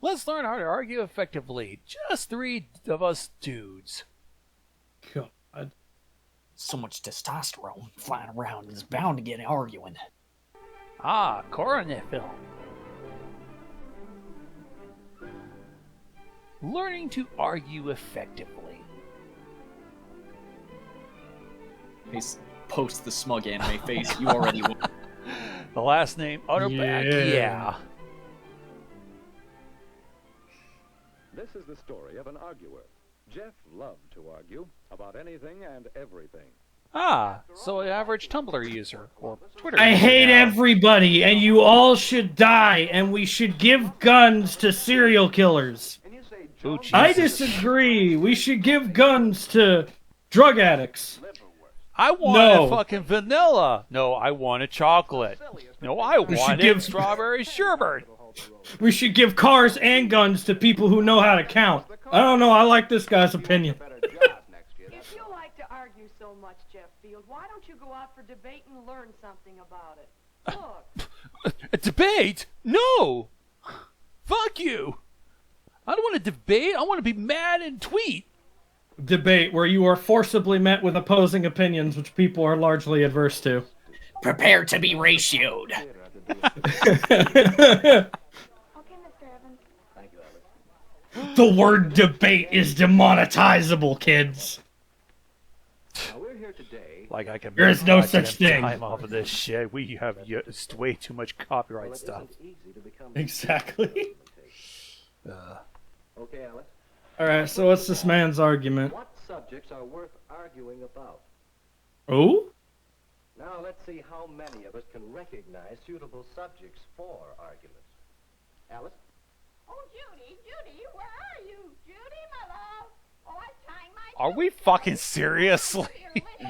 Let's learn how to argue effectively. Just three of us dudes. God. So much testosterone flying around is bound to get arguing. Ah, coronet film. Learning to argue effectively. Post the smug anime face. You already won. The last name, Utterback, yeah. This is the story of an arguer. Jeff loved to argue about anything and everything. Ah, so an average Tumblr user, or Twitter I user hate now. everybody, and you all should die, and we should give guns to serial killers. Ooh, Jesus. I disagree. We should give guns to drug addicts. I want No. a fucking vanilla. No, I want a chocolate. No, I should want give- strawberry sherbet. We should give cars and guns to people who know how to count. I don't know. I like this guy's opinion. If you like to argue so much, Jeff Field, why don't you go out for debate and learn something about it? Look. A debate? No! Fuck you! I don't want to debate. I want to be mad and tweet. Debate where you are forcibly met with opposing opinions, which people are largely adverse to. Prepare to be ratioed. Okay, Mr. Evans. The word debate is demonetizable, kids. Now we're here today. Like I can There make is no goddamn such thing. time off of this shit. We have used way too much copyright stuff. Exactly. Okay, Alice. Alright, so what's this man's argument? What subjects are worth arguing about? Oh? Now let's see how many of us can recognize suitable subjects for argument. Alice? Oh, Judy, where are you? Judy, my love. Oh, I'm tying my Are we fucking seriously?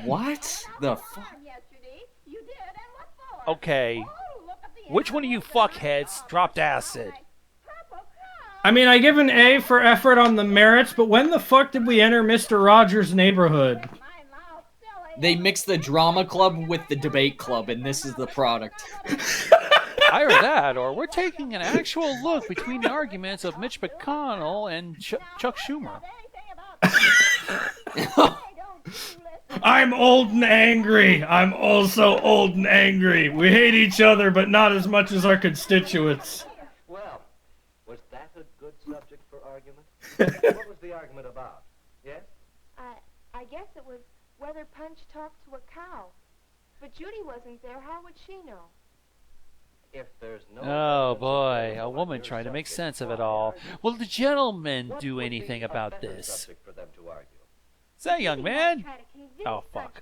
What the fuck? yesterday. You did, and what for? Okay. Oh, look at the Which one of you fuckheads dropped acid? purple I mean, I give an A for effort on the merits, but when the fuck did we enter Mr. Rogers' neighborhood? my mouth silly. They mixed the drama club with the debate club, and this is the product. I heard that, or we're taking an actual look between the arguments of Mitch McConnell and Chuck Schumer. I'm old and angry. I'm also old and angry. We hate each other, but not as much as our constituents. Well, was that a good subject for argument? What was the argument about? Yes? I guess it was whether Punch talked to a cow. But Judy wasn't there. How would she know? If there's no Oh evidence boy, of a what woman your trying to make subject sense of it might all. argue, Will the gentleman what do would be anything a about better this? subject for them to argue? Say, young man. Oh, fuck.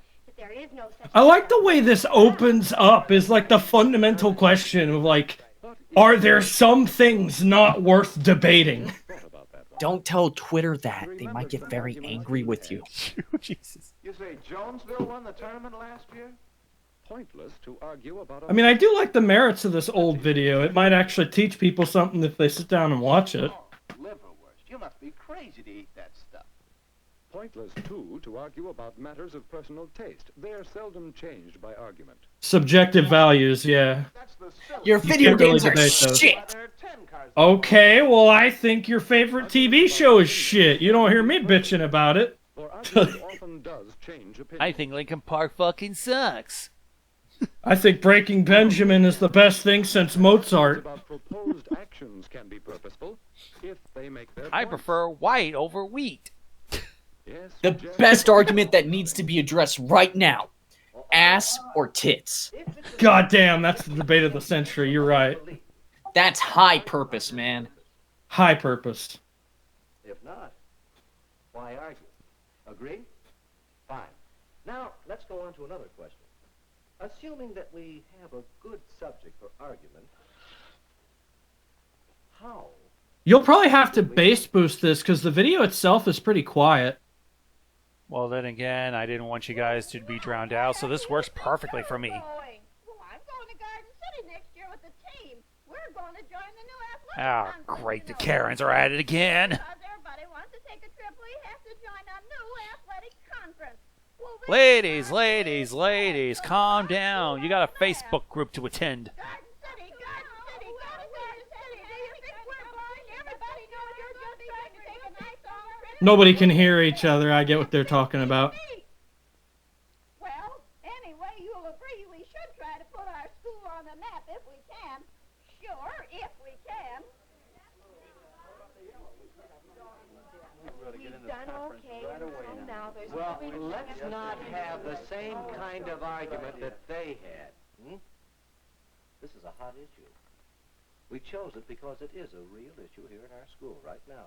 I like the way this opens up is like the fundamental question of like, are there some things not worth debating? Thought about that one. Don't tell Twitter that. They might get very angry with you. Jesus. You say Jonesville won the tournament last year? Pointless to argue about. I mean, I do like the merits of this old video. It might actually teach people something if they sit down and watch it. Liverwurst. You must be crazy to eat that stuff. Pointless too to argue about matters of personal taste. They're seldom changed by argument. Subjective values, yeah. That's the silly. Your video can't really games are debate those. shit! There are 10 cars. Okay, well, I think your favorite TV show is shit. You don't hear me bitching about it. For argument often does change opinion. I think Lincoln Park fucking sucks. I think Breaking Benjamin is the best thing since Mozart. About proposed actions can be purposeful if they make their I points. prefer white over wheat. Yes, The Jeff. best argument that needs to be addressed right now. Ass or tits. God damn, that's the debate of the century. You're right. That's high purpose, man. High purpose. If not, why argue? Agree? Fine. Now, let's go on to another question. Assuming that we have a good subject for argument, how? You'll probably have to bass boost this because the video itself is pretty quiet. Well, then again, I didn't want you guys to be drowned out, so this works perfectly for me. Well, I'm going to Garden City next year with the team. We're going to join the new athletic Ah, conference, great, the you know. Karens are at it again. Because everybody wants to take a trip, we have to join a new athletic conference. Well, we- Ladies, calm down. You got a Facebook group to attend. Garden City, Garden City, Garden City. Do you think we're blind? Everybody Nobody can hear each other. I get what they're talking about. Well, anyway, you'll agree we should try to put our school on the map if we can. Sure, if we can. We've done okay. So now there's Well, no reason let's to- not have the same kind of argument that they had. Hmm? This is a hot issue. We chose it because it is a real issue here in our school right now.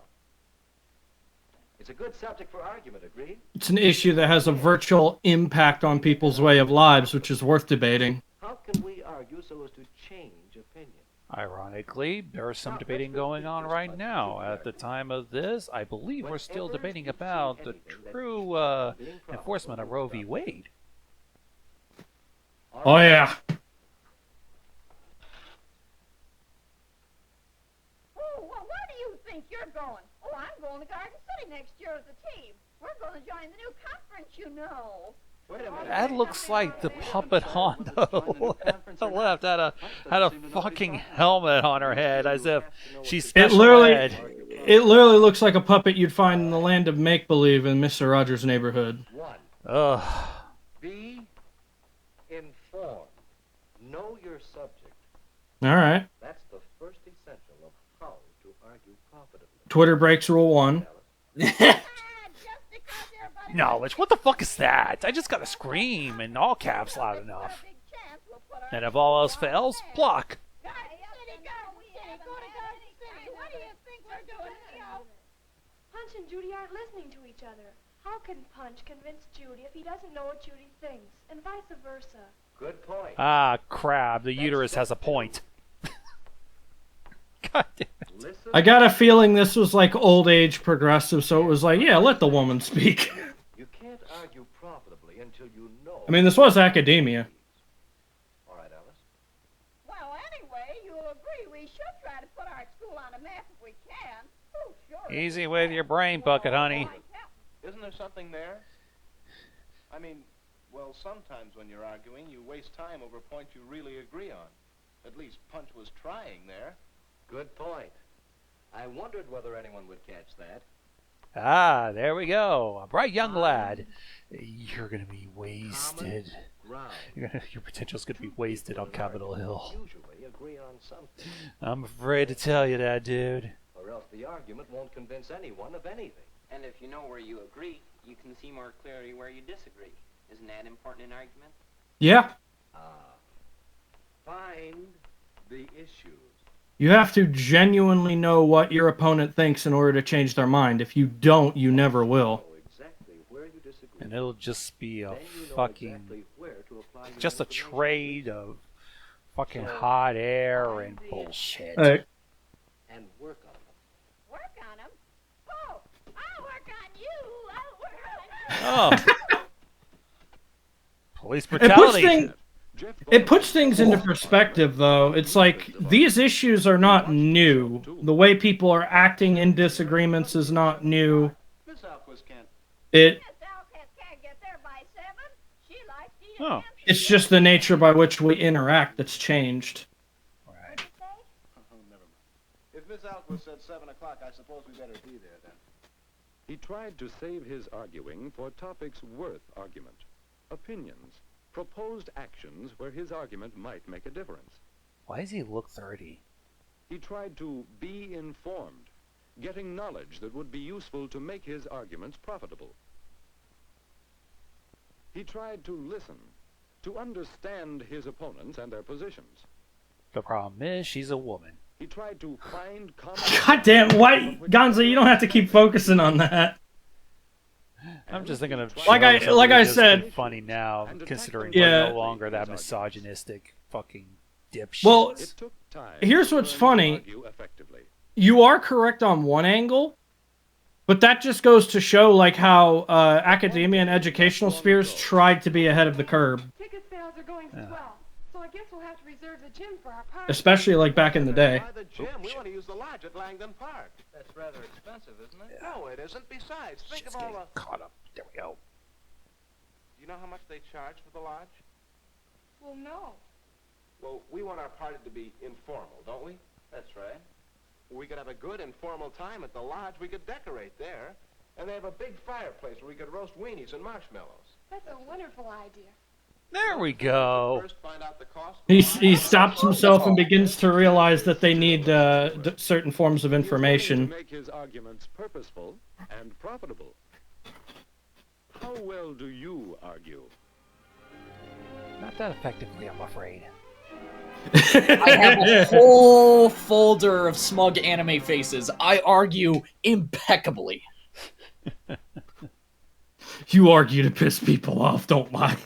It's a good subject for argument, agreed? It's an issue that has a virtual impact on people's way of lives, which is worth debating. How can we argue so as to change opinion? Ironically, there's some debating going on right now. At the time of this, I believe we're still debating about the true enforcement of Roe v. Wade. Oh yeah. Oh, well, where do you think you're going? Oh, I'm going to Garden City next year as a team. We're going to join the new conference, you know. Wait a minute. That looks like the puppet Honda at the left had a fucking helmet on her head as if she's It special literally, ed. it literally looks like a puppet you'd find in the land of make-believe in Mr. Rogers' Neighborhood. One, Ugh. be informed. Know your subject. All right. That's the first essential of how to argue profitably. Twitter breaks rule 1. Just because everybody Knowledge. What the fuck is that? I just gotta scream in all caps loud enough. big chance we'll put our And if all else fails, block. Garden City, go to Garden City. What do you think we're doing, Leo? Punch and Judy aren't listening to each other. How can Punch convince Judy if he doesn't know what Judy thinks, and vice versa? Good point. Ah, crap. The uterus has a point. God damn it. Listen. I got a feeling this was like old age progressive, so it was like, yeah, let the woman speak. You can't argue profitably until you know. I mean, this was academia. All right, Alice. Well, anyway, you'll agree we should try to put our school on a map if we can. Oh, sure. Easy with your brain bucket, honey. Isn't there something there? I mean, well, sometimes when you're arguing, you waste time over points you really agree on. At least Punch was trying there. Good point. I wondered whether anyone would catch that. Ah, there we go. A bright young lad. You're gonna be wasted. Ground. Your potential's gonna be wasted on Capitol Hill. Usually agree on something, I'm afraid to tell you that, dude. or else the argument won't convince anyone of anything. And if you know where you agree, you can see more clearly where you disagree. Isn't that important in argument? Yeah. Find the issues. You have to genuinely know what your opponent thinks in order to change their mind. If you don't, you never will. Know exactly where you disagree. And it'll just be a Then you know fucking, exactly where to apply your just a information. trade of fucking hot air and bullshit. Hey, And work on them. Work on them? Oh, I'll work on you. I'll work on you. Oh. Police brutality. it puts things into perspective, though. It's like, these issues are not new. The way people are acting in disagreements is not new. Miss Alquist can't. It Miss Alcott can't get there by 7. She likes to eat Oh. ham. It's just the nature by which we interact that's changed. Right. Oh, never mind. If Miss Alquist said 7 o'clock, I suppose we better be there then. He tried to save his arguing for topics worth argument, opinions, proposed actions where his argument might make a difference. Why does he look 30? He tried to be informed, getting knowledge that would be useful to make his arguments profitable. He tried to listen, to understand his opponents and their positions. The problem is she's a woman. He tried to find common... God damn, why, Gonza, you don't have to keep focusing on that. I'm just thinking of Like I- shows that like would I just said- be funny now, And considering Yeah. we're no longer that misogynistic fucking dipshit. Well, It took time Here's to what's learn to funny. argue effectively. You are correct on one angle, but that just goes to show like how academia and educational spheres tried to be ahead of the curve, Ticket sales are going swell, so I guess we'll have to reserve the gym for our party. especially like back in the day. By the gym, we want to use the lodge at Langdon Park. That's rather expensive, isn't it? No, it isn't. Besides, think Shit's of all getting the... caught up. There we go. Do you know how much they charge for the lodge? Well, no. Well, we want our party to be informal, don't we? That's right. We could have a good informal time at the lodge. We could decorate there. And they have a big fireplace where we could roast weenies and marshmallows. That's a wonderful idea. There we go. First, find out the cost. He stops himself and begins to realize that they need certain forms of He is willing information. to make his arguments purposeful and profitable. How well do you argue? Not that effectively, I'm afraid. I have a whole folder of smug anime faces. I argue impeccably. You argue to piss people off, don't lie.